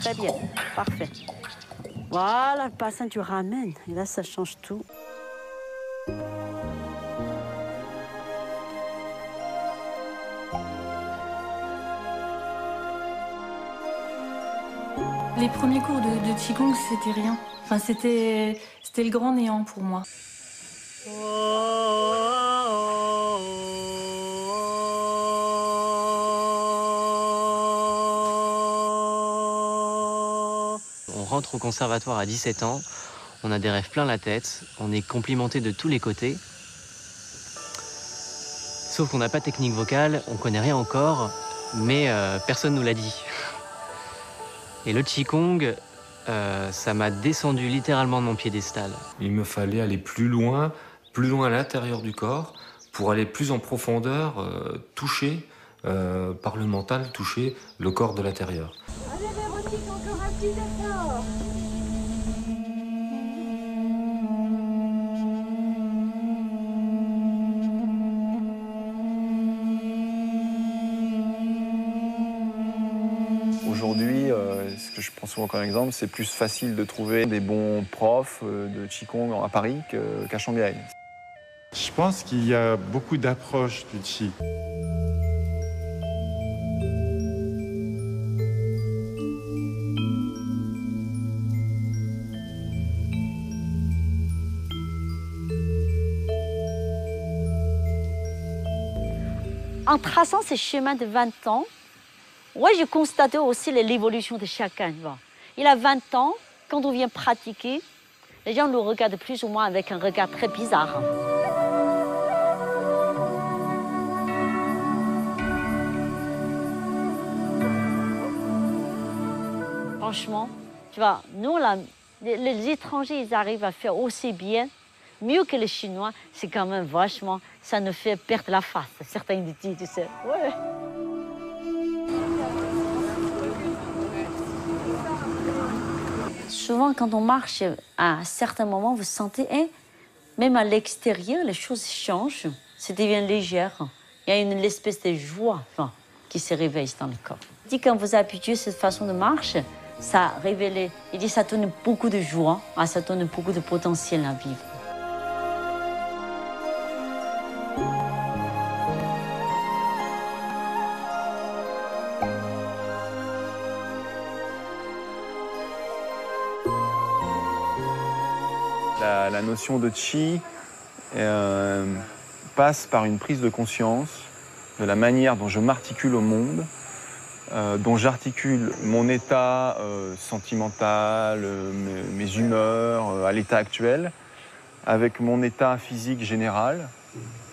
très bien. Parfait. Voilà, le bassin, tu ramènes. Et là, ça change tout. Les premiers cours de Qigong, c'était rien. Enfin, c'était le grand néant pour moi. On rentre au conservatoire à 17 ans, on a des rêves plein la tête, on est complimenté de tous les côtés. Sauf qu'on n'a pas de technique vocale, on connaît rien encore, mais personne nous l'a dit. Et le Qigong, ça m'a descendu littéralement de mon piédestal. Il me fallait aller plus loin à l'intérieur du corps, pour aller plus en profondeur, toucher par le mental, toucher le corps de l'intérieur. Allez, Véronique, encore un petit effort. Aujourd'hui, ce que je prends souvent comme exemple, c'est plus facile de trouver des bons profs de Qigong à Paris qu'à Shanghai. Je pense qu'il y a beaucoup d'approches du Qi. En traçant ces chemins de 20 ans, ouais, j'ai constaté aussi l'évolution de chacun. Il a 20 ans, quand on vient pratiquer, les gens nous regardent plus ou moins avec un regard très bizarre. Franchement, tu vois, nous, là, les étrangers, ils arrivent à faire aussi bien, mieux que les Chinois. C'est quand même vachement, ça nous fait perdre la face. Certains disent, tu sais, ouais. Souvent, quand on marche, à un certain moment, vous sentez, même à l'extérieur, les choses changent, ça devient légère. Il y a une espèce de joie qui se réveille dans le corps. Il dit, quand vous habituez à cette façon de marcher, ça révèle, il dit, ça donne beaucoup de joie, ça donne beaucoup de potentiel à vivre. La notion de Qi passe par une prise de conscience de la manière dont je m'articule au monde, dont j'articule mon état sentimental, mes humeurs à l'état actuel, avec mon état physique général,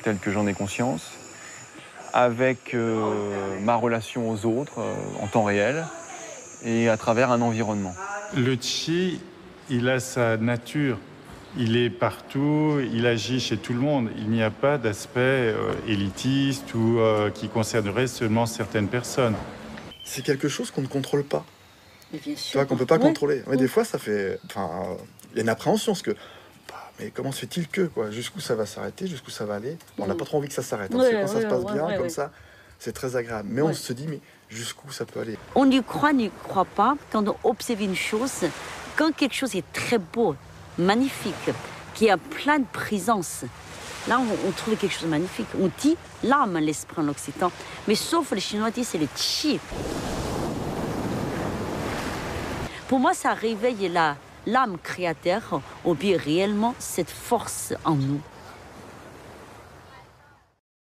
tel que j'en ai conscience, avec ma relation aux autres en temps réel et à travers un environnement. Le Qi, il a sa nature. Il est partout, il agit chez tout le monde. Il n'y a pas d'aspect élitiste ou qui concernerait seulement certaines personnes. C'est quelque chose qu'on ne contrôle pas. Mais bien sûr. Tu vois, qu'on ne peut pas contrôler. Mais des fois, ça fait... Enfin, il y a une appréhension, parce que... mais comment se fait-il que, quoi? Jusqu'où ça va s'arrêter? Jusqu'où ça va aller? On n'a pas trop envie que ça s'arrête. Quand ça se passe bien, comme ça, c'est très agréable. Mais on se dit, mais jusqu'où ça peut aller? On n'y croit pas. Quand on observe une chose, quand quelque chose est très beau, magnifique, qui a plein de présence, là, on trouve quelque chose de magnifique. On dit l'âme, l'esprit en occitan. Mais sauf les Chinois disent c'est le Qi. Pour moi, ça réveille l'âme créateur, ou bien réellement cette force en nous.